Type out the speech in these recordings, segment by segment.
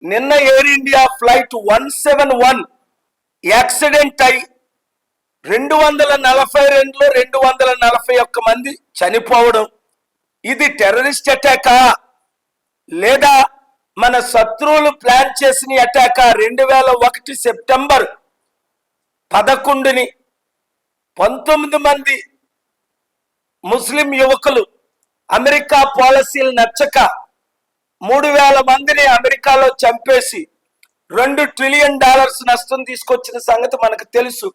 నిన్న air India flight 171 accident అయి 242లో 241 మంది చనిపోవడం, ఇది టెర్రరిస్ట్ అటాకా లేదా మన శత్రువులు ప్లాన్ చేసిన అటాకా? 2001 సెప్టెంబర్ 11ని 19 మంది ముస్లిం యువకులు అమెరికా పాలసీలు నచ్చక 3000 మందిని అమెరికాలో చంపేసి $2 ట్రిలియన్ నష్టం తీసుకొచ్చిన సంగతి మనకు తెలుసు.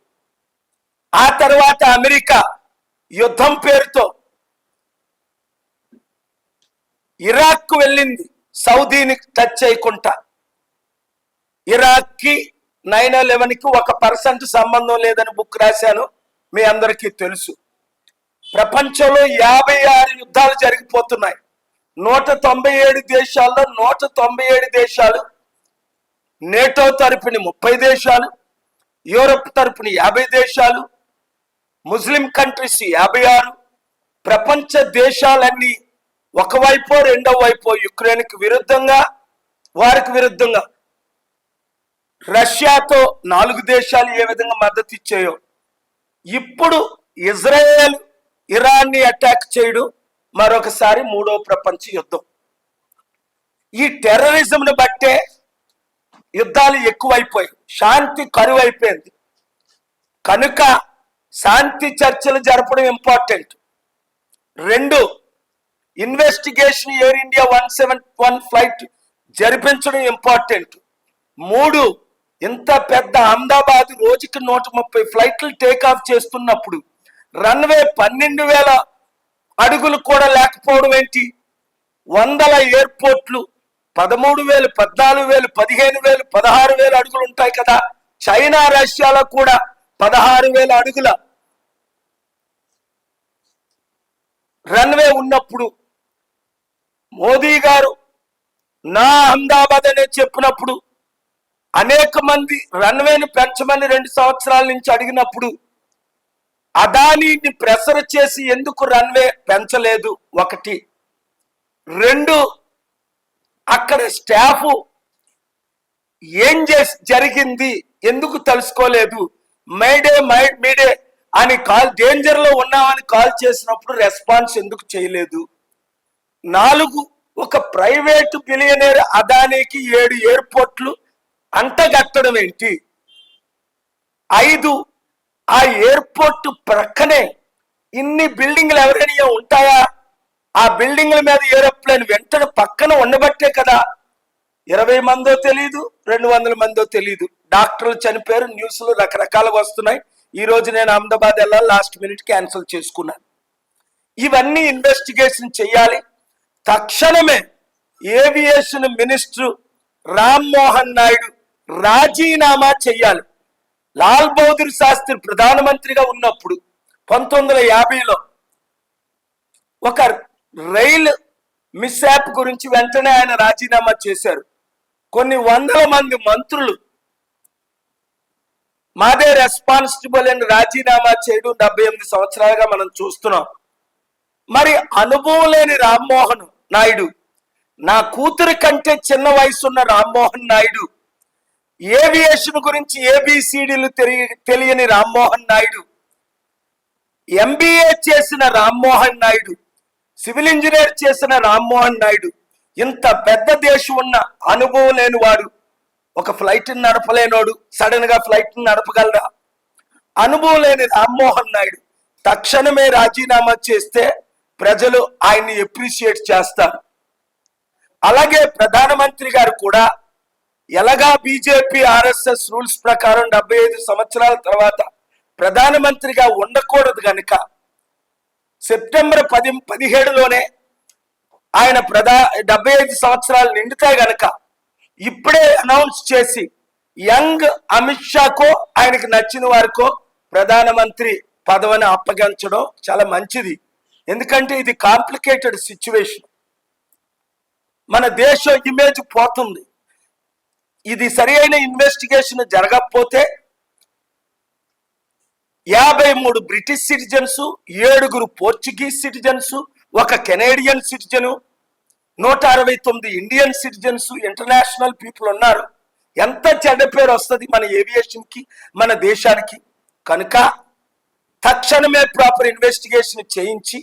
ఆ తర్వాత అమెరికా యుద్ధం పేరుతో ఇరాక్కు వెళ్ళింది, సౌదీని టచ్ చేయకుండా. ఇరాక్కి 9/11కి 1% సంబంధం లేదని బుక్ రాశాను, మీ అందరికీ తెలుసు. ప్రపంచంలో 56 యుద్ధాలు జరిగిపోతున్నాయి. 197 దేశాల్లో 197 దేశాలు, నేటో తరపుని 30 దేశాలు, యూరప్ తరపుని 50 దేశాలు, ముస్లిం కంట్రీస్ 56. ప్రపంచ దేశాలన్నీ ఒకవైపో రెండో వైపో యుక్రెయిన్కి విరుద్ధంగా, వారికి విరుద్ధంగా రష్యాతో 4 దేశాలు ఏ విధంగా మద్దతు ఇచ్చాయో, ఇప్పుడు ఇజ్రాయెల్ ఇరాన్ని అటాక్ చేయడం మరొకసారి 3వ ప్రపంచ యుద్ధం. ఈ టెర్రరిజంను బట్టే యుద్ధాలు ఎక్కువైపోయాయి, శాంతి కరువైపోయింది. కనుక శాంతి చర్చలు జరపడం important. 2, investigation Air India 171 flight జరిపించడం ఇంపార్టెంట్. 3, ఇంత పెద్ద అహ్మదాబాద్ రోజుకి 130 ఫ్లైట్లు టేకాఫ్ చేస్తున్నప్పుడు రన్వే 12,000 అడుగులు కూడా లేకపోవడం ఏంటి? 100 ఎయిర్పోర్ట్లు 13,000, 14,000, 15,000, 16,000 అడుగులు ఉంటాయి కదా. చైనా, రష్యాలో కూడా 16,000 అడుగుల రన్వే ఉన్నప్పుడు మోదీ గారు నా అహ్మదాబాద్ అనే చెప్పినప్పుడు, అనేక మంది రన్వేని పెంచమని 2 సంవత్సరాల నుంచి అడిగినప్పుడు అదానీని ప్రెషర్ చేసి ఎందుకు రన్వే పెంచలేదు? 1. 2, అక్కడ స్టాఫ్ ఏం జరిగింది ఎందుకు తెలుసుకోలేదు? మీడే అని కాల్, డేంజర్ లో ఉన్నామని కాల్ చేసినప్పుడు రెస్పాన్స్ ఎందుకు చేయలేదు? 4, ఒక ప్రైవేటు బిలియనీర్ అదానీకి 7 ఎయిర్పోర్ట్లు అంటగట్టడం ఏంటి? 5, ఆ ఎయిర్పోర్ట్ ప్రక్కనే ఇన్ని బిల్డింగ్లు ఎవరైనా ఉంటాయా? ఆ బిల్డింగ్ల మీద ఏరోప్లేన్ వెంటనే పక్కన ఉండబట్టే కదా 20 మందో తెలియదు, 200 మందో తెలియదు డాక్టర్లు చనిపోయారు. న్యూస్లు రకరకాలుగా వస్తున్నాయి. ఈ రోజు నేను అహ్మదాబాద్ వెళ్ళాలి, లాస్ట్ మినిట్ క్యాన్సిల్ చేసుకున్నాను. ఇవన్నీ ఇన్వెస్టిగేషన్ చేయాలి. తక్షణమే ఏవియేషన్ మినిస్టర్ రామ్మోహన్ నాయుడు రాజీనామా చెయ్యాలి. లాల్ బహదూర్ శాస్త్రి ప్రధానమంత్రిగా ఉన్నప్పుడు 1950లో ఒక రైలు మిస్యాప్ గురించి వెంటనే ఆయన రాజీనామా చేశారు. కొన్ని 100 మంది మంత్రులు మాదే రెస్పాన్సిబుల్ అని రాజీనామా చేయడం 78 సంవత్సరాలుగా మనం చూస్తున్నాం. మరి అనుభవం లేని రామ్మోహన్ నాయుడు, నా కూతురి కంటే చిన్న వయసున్న రామ్మోహన్ నాయుడు, ఏవియేషన్ గురించి ABCDలు తెలియని రామ్మోహన్ నాయుడు, MBA చేసిన రామ్మోహన్ నాయుడు, సివిల్ ఇంజనీర్ చేసిన రామ్మోహన్ నాయుడు, ఇంత పెద్ద దేశం ఉన్న అనుభవం లేని వాడు, ఒక ఫ్లైట్ నడపలేనోడు సడన్ గా ఫ్లైట్ నడపగలరా? అనుభవం లేని రామ్మోహన్ నాయుడు తక్షణమే రాజీనామా చేస్తే ప్రజలు ఆయన్ని అప్రిషియేట్ చేస్తారు. అలాగే ప్రధానమంత్రి గారు కూడా ఎలాగా బీజేపీ RSS రూల్స్ ప్రకారం 75 సంవత్సరాల తర్వాత ప్రధానమంత్రిగా ఉండకూడదు కనుక సెప్టెంబర్ 17లోనే ఆయన 75 సంవత్సరాలు నిండుతాయి గనక ఇప్పుడే అనౌన్స్ చేసి యంగ్ అమిత్ షాకో ఆయనకు నచ్చిన వారికో ప్రధానమంత్రి పదవిని అప్పగించడం చాలా మంచిది. ఎందుకంటే ఇది కాంప్లికేటెడ్ సిచ్యువేషన్, మన దేశం ఇమేజ్ పోతుంది. ఇది సరి అయిన ఇన్వెస్టిగేషన్ జరగకపోతే 53 British citizens, 7 Portuguese citizens, 1 Canadian citizen, 169 Indian citizens, international people ఉన్నారు. ఎంత చెడ్డ పేరు వస్తుంది మన ఏవియేషన్కి, మన దేశానికి. కనుక తక్షణమే ప్రాపర్ ఇన్వెస్టిగేషన్ చేయించి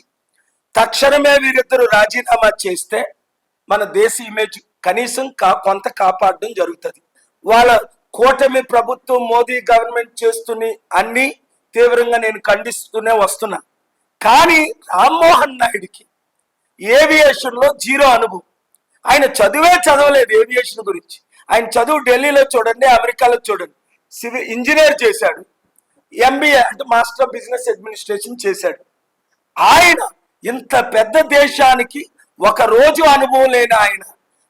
తక్షణమే వీరిద్దరూ రాజీనామా చేస్తే మన దేశ ఇమేజ్ కనీసం కొంత కాపాడడం జరుగుతుంది. వాళ్ళ కూటమి ప్రభుత్వం, మోదీ గవర్నమెంట్ చేస్తున్న అన్ని తీవ్రంగా నేను ఖండిస్తూనే వస్తున్నా. కానీ రామ్మోహన్ నాయుడికి ఏవియేషన్లో జీరో అనుభవం. ఆయన చదవలేదు ఏవియేషన్ గురించి. ఆయన చదువు ఢిల్లీలో చూడండి, అమెరికాలో చూడండి. సివిల్ ఇంజనీర్ చేశాడు, MBA అంటే మాస్టర్ ఆఫ్ బిజినెస్ అడ్మినిస్ట్రేషన్ చేశాడు. ఆయన ఇంత పెద్ద దేశానికి ఒక రోజు అనుభవం లేని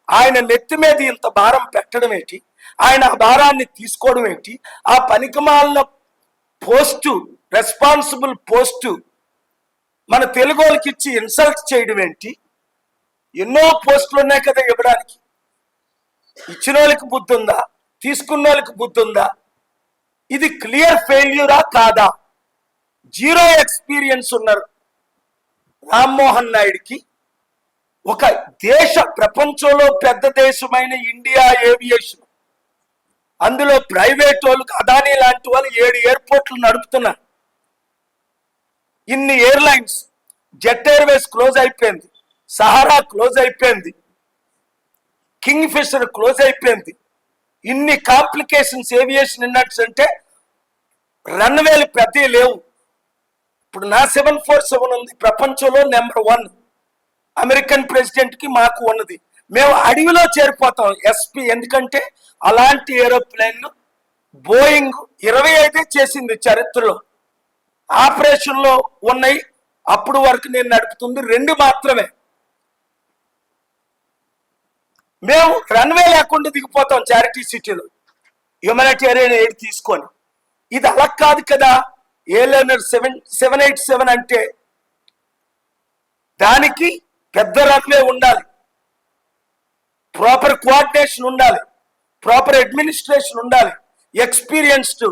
ఆయన నెత్తి మీద ఇంత భారం పెట్టడం ఏంటి? ఆయన ఆ భారాన్ని తీసుకోవడం ఏంటి? ఆ పనికిమాలిన పోస్టు, రెస్పాన్సిబుల్ పోస్టు మన తెలుగు వాళ్ళకి ఇచ్చి ఇన్సల్ట్ చేయడం ఏంటి? ఎన్నో పోస్టులు ఉన్నాయి కదా ఇవ్వడానికి. ఇచ్చిన వాళ్ళకి బుద్ధి ఉందా? తీసుకున్న వాళ్ళకి బుద్ధి ఉందా? ఇది క్లియర్ ఫెయిల్యూరా కాదా? జీరో ఎక్స్పీరియన్స్ ఉన్నారు రామ్మోహన్ నాయుడికి. ఒక ప్రపంచంలో పెద్ద దేశమైన ఇండియా ఏవియేషన్, అందులో ప్రైవేట్ వాళ్ళకి అదానీ లాంటి వాళ్ళు 7 ఎయిర్పోర్ట్లు నడుపుతున్నారు. ఇన్ని ఎయిర్లైన్స్, జెట్ ఎయిర్వేస్ క్లోజ్ అయిపోయింది, సహారా క్లోజ్ అయిపోయింది, కింగ్ ఫిషర్ క్లోజ్ అయిపోయింది. ఇన్ని కాంప్లికేషన్స్ ఏవియేషన్ అంటే రన్వేలు పెద్దవి లేవు. ఇప్పుడు నా 747 ఉంది, ప్రపంచంలో నెంబర్ 1. అమెరికన్ ప్రెసిడెంట్కి మాకు ఉన్నది. మేము అడవిలో చేరిపోతాం SP. ఎందుకంటే అలాంటి ఏరోప్లేన్లు బోయింగ్ 25 చేసింది చరిత్రలో. ఆపరేషన్లో ఉన్నాయి. అప్పుడు వరకు నేను నడుపుతుంది 2 మాత్రమే. మేము రన్వే లేకుండా దిగిపోతాం చారిటీ సిటీలో, హ్యూమానిటేరియన్ ఎయిడ్ తీసుకొని. ఇది అలా కాదు కదా. ఏలైనర్ 787 అంటే దానికి పెద్ద రన్వే ఉండాలి, ప్రాపర్ కోఆర్డినేషన్ ఉండాలి, ప్రాపర్ అడ్మినిస్ట్రేషన్ ఉండాలి, ఎక్స్పీరియన్స్డ్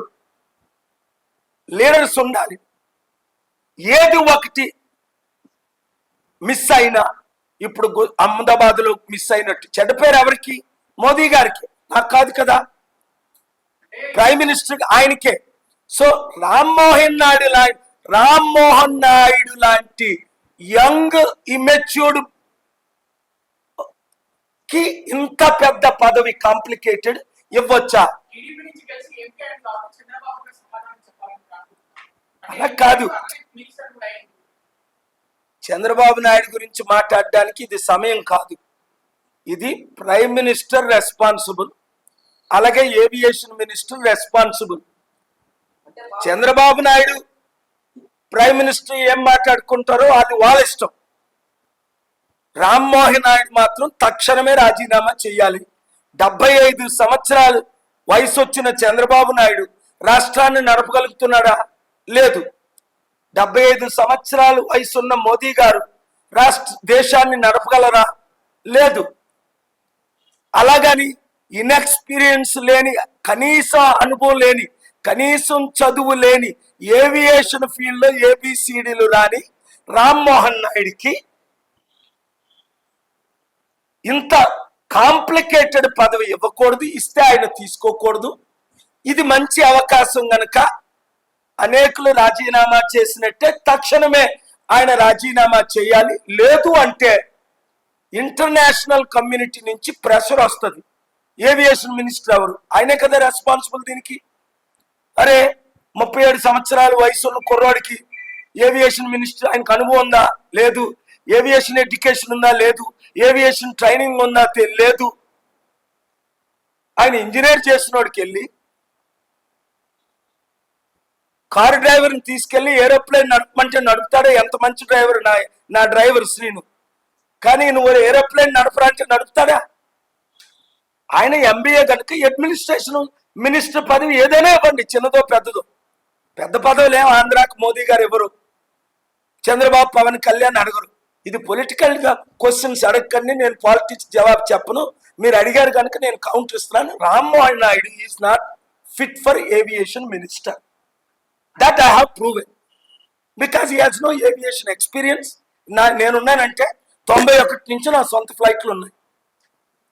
లీడర్స్ ఉండాలి. ఏది ఒకటి మిస్ అయినా, ఇప్పుడు అహ్మదాబాద్లో మిస్ అయినట్టు చెడ్డ పేరు ఎవరికి? మోదీ గారికి, నాకు కాదు కదా, ప్రైమ్ మినిస్టర్ ఆయనకే. సో రామ్మోహన్ నాయుడు లాంటి యంగ్ ఇమెచ్యూర్డ్ కి ఇంత పెద్ద పదవి కాంప్లికేటెడ్ ఇవ్వచ్చా? అలా కాదు. చంద్రబాబు నాయుడు గురించి మాట్లాడడానికి ఇది సమయం కాదు. ఇది ప్రైమ్ మినిస్టర్ రెస్పాన్సిబుల్, అలాగే aviation minister responsible. Chandrababu Naidu prime minister ఏం మాట్లాడుకుంటారో అది వాళ్ళ ఇష్టం. రామ్మోహన్ నాయుడు మాత్రం తక్షణమే రాజీనామా చేయాలి. 75 సంవత్సరాలు వయసు వచ్చిన చంద్రబాబు నాయుడు రాష్ట్రాన్ని నడపగలుగుతున్నాడా? లేదు. 75 సంవత్సరాలు వయసున్న మోదీ గారు దేశాన్ని నడపగలరా? లేదు. అలాగని ఇన్ఎక్స్పీరియన్స్ లేని, కనీస అనుభవం లేని, కనీసం చదువు లేని, ఏవియేషన్ ఫీల్డ్లో ABCDలు రాని రామ్మోహన్ నాయుడికి ఇంత కాంప్లికేటెడ్ పదవి ఇవ్వకూడదు. ఇస్తే ఆయన తీసుకోకూడదు. ఇది మంచి అవకాశం గనక అనేకులు రాజీనామా చేసినట్టే తక్షణమే ఆయన రాజీనామా చేయాలి. లేదు అంటే ఇంటర్నేషనల్ కమ్యూనిటీ నుంచి ప్రెషర్ వస్తుంది. ఏవియేషన్ మినిస్టర్ ఎవరు? ఆయనే కదా రెస్పాన్సిబుల్ దీనికి. అరే 37 సంవత్సరాల వయసు ఉన్న కుర్రాడికి ఏవియేషన్ మినిస్టర్, ఆయనకు అనుభవం ఉందా? లేదు. ఏవియేషన్ ఎడ్యుకేషన్ ఉందా? లేదు. ఏవియేషన్ ట్రైనింగ్ ఉందా? లేదు. ఆయన ఇంజనీర్ చేసినోడికి వెళ్ళి కారు డ్రైవర్ని తీసుకెళ్లి ఏరోప్లేన్ నడపమంటే నడుపుతాడే? ఎంత మంచి డ్రైవర్ నా డ్రైవర్ శ్రీను. కానీ నువ్వు ఏరోప్లేన్ నడపరా అంటే నడుపుతాడా? ఆయన MBA కనుక అడ్మినిస్ట్రేషన్ మినిస్టర్ పదవి ఏదైనా ఇవ్వండి, చిన్నదో పెద్దదో. పెద్ద పదవులు ఏమో ఆంధ్రాకు మోదీ గారు ఎవరు, చంద్రబాబు, పవన్ కళ్యాణ్ అడగరు. ఇది పొలిటికల్ గా క్వశ్చన్స్ అడగకండి, నేను పాలిటిక్స్ జవాబు చెప్పను. మీరు అడిగారు కనుక నేను కౌంటర్ ఇస్తున్నాను. Rammohan Naidu is not fit for aviation minister. That I have proven because he has no aviation experience. నేనున్నానంటే 91 నుంచి నా సొంత ఫ్లైట్లు ఉన్నాయి.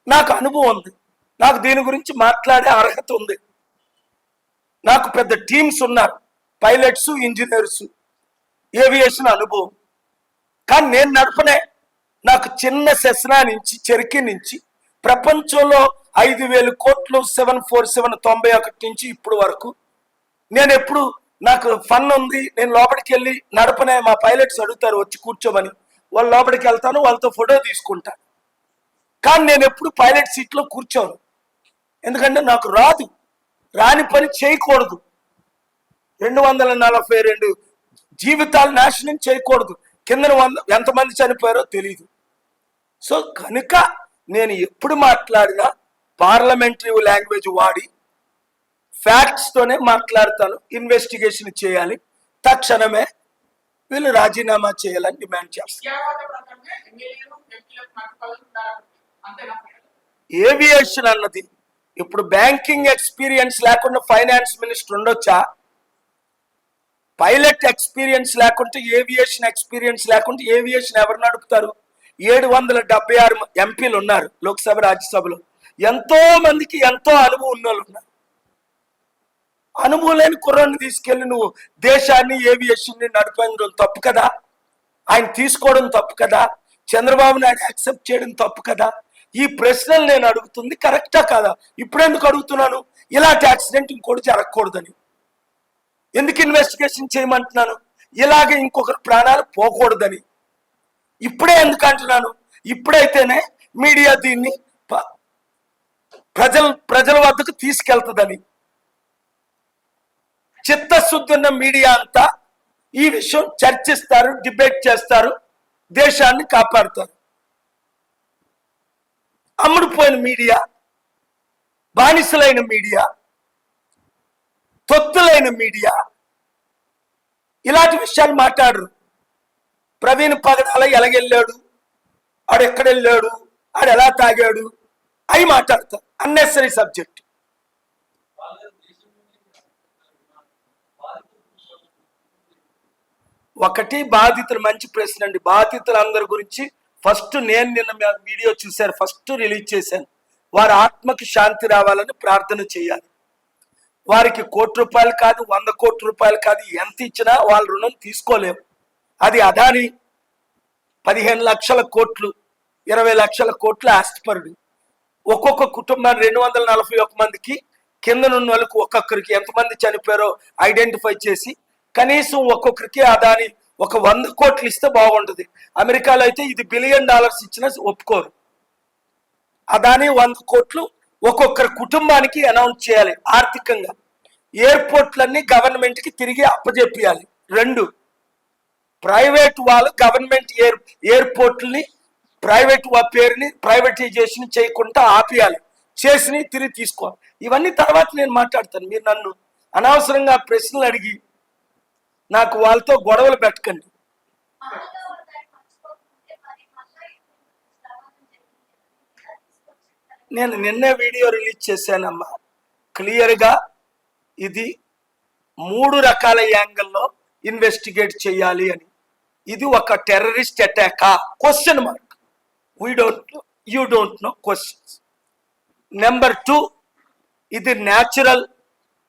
నాకు అనుభవం ఉంది, నాకు దీని గురించి మాట్లాడే అర్హత ఉంది. నాకు పెద్ద టీమ్స్ ఉన్నారు, పైలట్స్, ఇంజనీర్స్, ఏవియేషన్ అనుభవం. కానీ నేను నడపనే. నాకు చిన్న సెస్నా నుంచి, చెర్కీ నుంచి ప్రపంచంలో 5,000 కోట్లు 747 91 నుంచి ఇప్పుడు వరకు నేను ఎప్పుడు నాకు ఫన్ ఉంది, నేను లోపలికి వెళ్ళి నడపనే. మా పైలట్స్ అడుగుతారు వచ్చి కూర్చోమని, వాళ్ళు లోపలికి వెళ్తాను, వాళ్ళతో ఫోటో తీసుకుంటాను. కానీ నేను ఎప్పుడు పైలట్ సీట్లో కూర్చోను, ఎందుకంటే నాకు రాదు, రాని పని చేయకూడదు. 242 జీవితాలు నాశనం చేయకూడదు. కింద ఎంతమంది చనిపోయారో తెలియదు. సో కనుక నేను ఎప్పుడు మాట్లాడినా పార్లమెంటరీ లాంగ్వేజ్ వాడి ఫ్యాక్ట్స్తోనే మాట్లాడతాను. ఇన్వెస్టిగేషన్ చేయాలి, తక్షణమే వీళ్ళు రాజీనామా చేయాలని డిమాండ్ చేస్తారు. ఏవియేషన్ అన్నది ఇప్పుడు బ్యాంకింగ్ ఎక్స్పీరియన్స్ లేకుండా ఫైనాన్స్ మినిస్టర్ ఉండొచ్చా? పైలట్ ఎక్స్పీరియన్స్ లేకుంటే, ఏవియేషన్ ఎక్స్పీరియన్స్ లేకుంటే ఏవియేషన్ ఎవరు నడుపుతారు? 776 ఎంపీలు ఉన్నారు లోక్సభ, రాజ్యసభలో. ఎంతో మందికి ఎంతో అనుభవం ఉన్న వాళ్ళు ఉన్నారు. అనుభవం లేని కుర్రాన్ని తీసుకెళ్ళి నువ్వు దేశాన్ని, ఏవియేషన్ని నడిపడం తప్పు కదా? ఆయన తీసుకోవడం తప్పు కదా? చంద్రబాబు నాయుడు యాక్సెప్ట్ చేయడం తప్పు కదా? ఈ ప్రశ్నలు నేను అడుగుతుంది కరెక్టా కాదా? ఇప్పుడెందుకు అడుగుతున్నాను? ఇలాంటి యాక్సిడెంట్ ఇంకోటి జరగకూడదని. ఎందుకు ఇన్వెస్టిగేషన్ చేయమంటున్నాను? ఇలాగే ఇంకొకరి ప్రాణాలు పోకూడదని. ఇప్పుడే ఎందుకు అంటున్నాను? ఇప్పుడైతేనే మీడియా దీన్ని ప్రజల వద్దకు తీసుకెళ్తుందని. చిత్తశుద్ధి ఉన్న మీడియా అంతా ఈ విషయం చర్చిస్తారు, డిబేట్ చేస్తారు, దేశాన్ని కాపాడుతారు. అమ్ముడుపోయిన మీడియా, బానిసలైన మీడియా, తొత్తులైన మీడియా ఇలాంటి విషయాలు మాట్లాడరు. ప్రవీణ్ పగడాల ఎలాగెళ్ళాడు, ఆడు ఎక్కడెళ్ళాడు, ఆడు ఎలా తాగాడు, అవి మాట్లాడతారు. Unnecessary subject. ఒకటి బాధితులు, మంచి ప్రశ్న అండి. బాధితులందరి గురించి ఫస్ట్ నేను నిన్న వీడియో చూశాను, ఫస్ట్ రిలీజ్ చేశాను. వారి ఆత్మకి శాంతి రావాలని ప్రార్థన చేయాలి. వారికి 1 కోటి రూపాయలు కాదు, 100 కోట్ల రూపాయలు కాదు, ఎంత ఇచ్చినా వాళ్ళ రుణం తీసుకోలేము. అది అదాని 15 లక్షల కోట్లు, 20 లక్షల కోట్ల ఆస్తిపరుడు. ఒక్కొక్క కుటుంబాన్ని 241 మందికి, కిందనున్న వాళ్ళకి ఒక్కొక్కరికి ఎంతమంది చనిపోయారో ఐడెంటిఫై చేసి కనీసం ఒక్కొక్కరికి అదాని ఒక 100 కోట్లు ఇస్తే బాగుంటుంది. అమెరికాలో అయితే ఇది $1 బిలియన్ ఇచ్చినా ఒప్పుకోరు. అదాని 100 కోట్లు ఒక్కొక్కరి కుటుంబానికి అనౌన్స్ చేయాలి ఆర్థికంగా. ఎయిర్పోర్ట్లన్నీ గవర్నమెంట్కి తిరిగి అప్పజెప్పియాలి. 2, ప్రైవేట్ వాళ్ళు గవర్నమెంట్ ఎయిర్పోర్ట్లని ప్రైవేట్ పేరుని ప్రైవేటైజేషన్ చేయకుండా ఆపేయాలి, చేసి తిరిగి తీసుకోవాలి. ఇవన్నీ తర్వాత నేను మాట్లాడతాను. మీరు నన్ను అనవసరంగా ప్రశ్నలు అడిగి నాకు వాళ్ళతో గొడవలు పెట్టకండి. నేను నిన్నే వీడియో రిలీజ్ చేశానమ్మా, క్లియర్గా ఇది 3 రకాల యాంగిల్లో ఇన్వెస్టిగేట్ చేయాలి అని. ఇది ఒక టెర్రరిస్ట్ అటాకా? Question mark. We don't know, you don't know, questions. Number 2, ఇది న్యాచురల్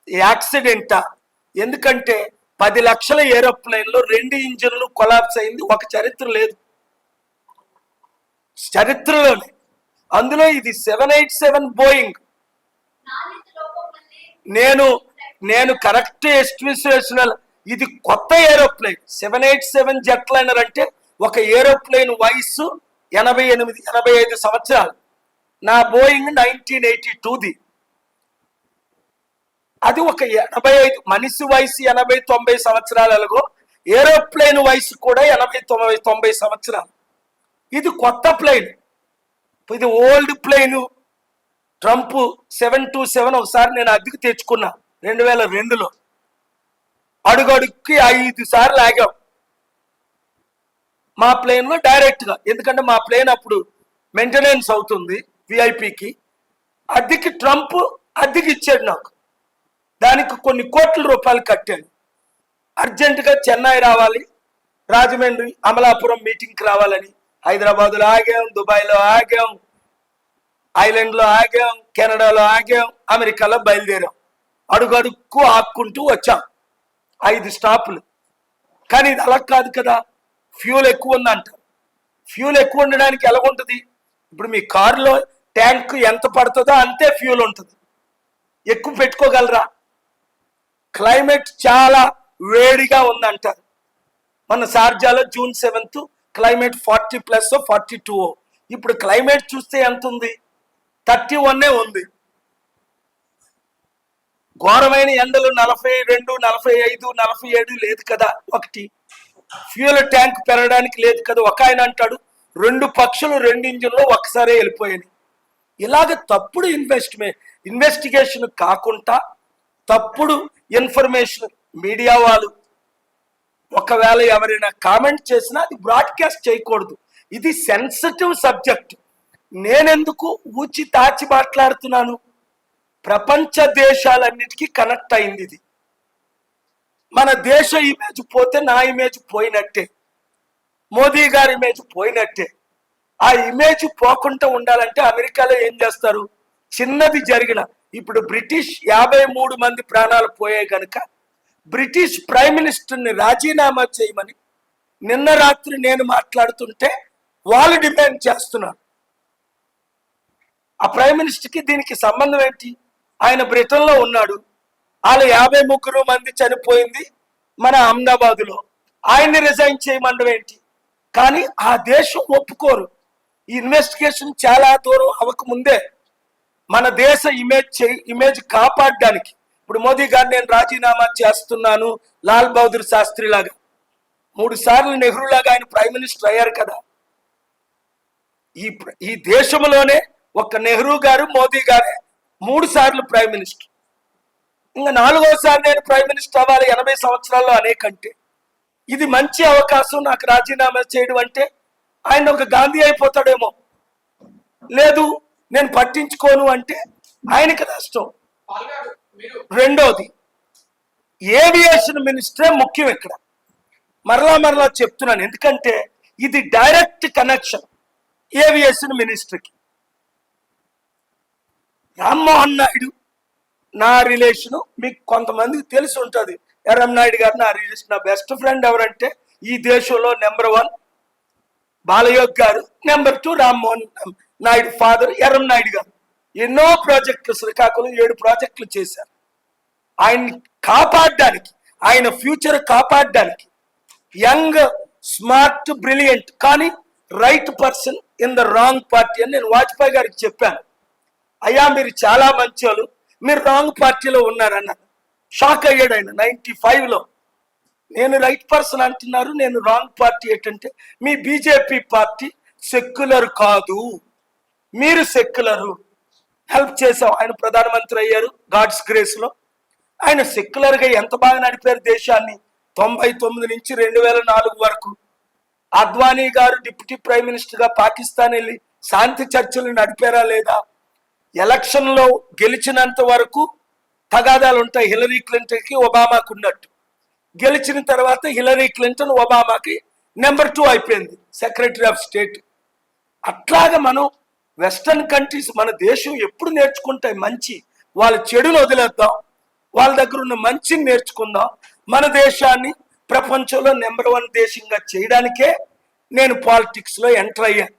యాక్సిడెంటా? ఎందుకంటే 10 లక్షల ఏరోప్లేన్లో 2 ఇంజిన్లు కొలాప్స్ అయింది, ఒక చరిత్ర లేదు చరిత్రలోనే. అందులో ఇది 787 బోయింగ్. నేను కరెక్ట్ ఎస్టిమేషనల్, ఇది కొత్త ఏరోప్లేన్. 787 జెట్ లైనర్ అంటే ఒక ఏరోప్లేన్ వయస్సు 88-85 సంవత్సరాలు. నా బోయింగ్ 1982ది. అది ఒక 85, మనిషి వయసు 80-90 సంవత్సరాలలో, ఏరోప్లేన్ వయసు కూడా 80-90 సంవత్సరాలు. ఇది కొత్త ప్లేన్, ఇది ఓల్డ్ ప్లేన్. ట్రంప్ 727 ఒకసారి నేను అద్దెకు తెచ్చుకున్నా 2002లో. అడుగడుక్కి 5 సార్లు ఆగాం మా ప్లేన్లో డైరెక్ట్గా, ఎందుకంటే మా ప్లేన్ అప్పుడు మెయింటెనెన్స్ అవుతుంది విఐపికి. అద్దెకి ట్రంప్ అద్దెకి ఇచ్చాడు నాకు, దానికి కొన్ని కోట్ల రూపాయలు కట్టాను. అర్జెంటుగా చెన్నై రావాలి, రాజమండ్రి, అమలాపురం మీటింగ్కి రావాలని హైదరాబాద్లో ఆగాం, దుబాయ్లో ఆగాం, ఐలాండ్లో ఆగాం, కెనడాలో ఆగాం, అమెరికాలో బయలుదేరాం. అడుగడుక్కు ఆక్కుంటూ వచ్చాం 5 స్టాపులు. కానీ ఇది అలా కాదు కదా, ఫ్యూల్ ఎక్కువ ఉందంటారు. ఫ్యూల్ ఎక్కువ ఉండడానికి ఎలా ఉంటుంది? ఇప్పుడు మీ కారులో ట్యాంక్ ఎంత పడుతుందో అంతే ఫ్యూల్ ఉంటుంది. ఎక్కువ పెట్టుకోగలరా? క్లైమేట్ చాలా వేడిగా ఉందంటారు. మన షార్జాలో June 7th క్లైమేట్ 40+ 42. ఇప్పుడు క్లైమేట్ చూస్తే ఎంత ఉంది? 31 ఉంది. ఘోరమైన ఎండలు 42, 45, 47 లేదు కదా. ఒకటి ఫ్యూయల్ ట్యాంక్ పెరగడానికి లేదు కదా. ఒక ఆయన అంటాడు 2 పక్షులు 2 ఇంజిన్లో ఒకసారి వెళ్ళిపోయాయి. ఇలాగ తప్పుడు ఇన్వెస్టిగేషన్ కాకుండా తప్పుడు ఇన్ఫర్మేషన్ మీడియా వాళ్ళు ఒకవేళ ఎవరైనా కామెంట్ చేసినా అది బ్రాడ్కాస్ట్ చేయకూడదు. ఇది సెన్సిటివ్ సబ్జెక్ట్. నేనెందుకు ఊచి తాచి మాట్లాడుతున్నాను? ప్రపంచ దేశాలన్నిటికీ కనెక్ట్ అయింది ఇది. మన దేశ ఇమేజ్ పోతే నా ఇమేజ్ పోయినట్టే, మోదీ గారి ఇమేజ్ పోయినట్టే. ఆ ఇమేజ్ పోకుండా ఉండాలంటే అమెరికాలో ఏం చేస్తారు? చిన్నది జరిగిన ఇప్పుడు బ్రిటిష్ 53 మంది ప్రాణాలు పోయాయి కనుక బ్రిటిష్ ప్రైమ్ మినిస్టర్ని రాజీనామా చేయమని నిన్న రాత్రి నేను మాట్లాడుతుంటే వాళ్ళు డిమాండ్ చేస్తున్నారు. ఆ ప్రైమ్ మినిస్టర్కి దీనికి సంబంధం ఏంటి? ఆయన బ్రిటన్లో ఉన్నాడు. వాళ్ళు 53 మంది చనిపోయింది మన అహ్మదాబాద్లో. ఆయన్ని రిజైన్ చేయమండం ఏంటి? కానీ ఆ దేశం ఒప్పుకోరు. ఈ ఇన్వెస్టిగేషన్ చాలా దూరం అవ్వకముందే మన దేశ ఇమేజ్ కాపాడడానికి ఇప్పుడు మోదీ గారు నేను రాజీనామా చేస్తున్నాను, లాల్ బహదూర్ శాస్త్రి లాగా 3 సార్లు నెహ్రూ లాగా ఆయన ప్రైమ్ మినిస్టర్ అయ్యారు కదా. ఈ దేశంలోనే ఒక నెహ్రూ గారు, మోదీ గారే 3 సార్లు ప్రైమ్ మినిస్టర్. ఇంకా 4వసారి నేను ప్రైమ్ మినిస్టర్ అవ్వాలి 80 సంవత్సరాల్లో అనేకంటే. ఇది మంచి అవకాశం నాకు రాజీనామా చేయడం అంటే. ఆయన ఒక గాంధీ అయిపోతాడేమో. లేదు నేను పట్టించుకోను అంటే ఆయనకి నష్టం. రెండోది ఏవియేషన్ మినిస్టరే ముఖ్యం ఇక్కడ. మరలా చెప్తున్నాను, ఎందుకంటే ఇది డైరెక్ట్ కనెక్షన్ ఏవియేషన్ మినిస్టర్కి. రామ్మోహన్ నాయుడు నా రిలేషను మీకు కొంతమందికి తెలిసి ఉంటుంది. ఎర్రం నాయుడు గారు నా రిలేషన్. నా బెస్ట్ ఫ్రెండ్ ఎవరంటే ఈ దేశంలో నెంబర్ 1 బాలయోగ్ గారు, నెంబర్ 2 రామ్మోహన్ నాయుడు ఫాదర్ ఎర్రం నాయుడు గారు. ఎన్నో ప్రాజెక్టులు, శ్రీకాకుళం 7 ప్రాజెక్టులు చేశారు. ఆయన్ని కాపాడడానికి, ఆయన ఫ్యూచర్ కాపాడడానికి యంగ్, స్మార్ట్, బ్రిలియంట్ కానీ right person in the wrong party అని నేను వాజ్పేయి గారికి చెప్పాను. అయ్యా మీరు చాలా మంచోళ్ళు, మీరు రాంగ్ పార్టీలో ఉన్నారన్నారు. షాక్ అయ్యాడు ఆయన 95లో. నేను రైట్ పర్సన్ అంటున్నారు, నేను రాంగ్ పార్టీ ఏంటంటే మీ బీజేపీ పార్టీ సెక్యులర్ కాదు, మీరు సెక్యులరు. హెల్ప్ చేసాం, ఆయన ప్రధానమంత్రి అయ్యారు గాడ్స్ గ్రేస్లో. ఆయన సెక్యులర్గా ఎంత బాగా నడిపారు దేశాన్ని. 99 నుంచి 2004 వరకు అద్వానీ గారు డిప్యూటీ ప్రైమ్ మినిస్టర్గా పాకిస్తాన్ వెళ్ళి శాంతి చర్చలు నడిపారా లేదా? ఎలక్షన్లో గెలిచినంత వరకు తగాదాలు ఉంటాయి. హిలరీ క్లింటన్కి ఒబామాకు ఉన్నట్టు. గెలిచిన తర్వాత హిలరీ క్లింటన్ ఒబామాకి నెంబర్ 2 అయిపోయింది, సెక్రటరీ ఆఫ్ స్టేట్. అట్లాగా మనం వెస్టర్న్ కంట్రీస్, మన దేశం ఎప్పుడు నేర్చుకుంటాయి మంచి. వాళ్ళ చెడును వదిలేద్దాం, వాళ్ళ దగ్గర ఉన్న మంచిని నేర్చుకుందాం. మన దేశాన్ని ప్రపంచంలో నెంబర్ 1 దేశంగా చేయడానికే నేను పాలిటిక్స్లో ఎంటర్ అయ్యాను.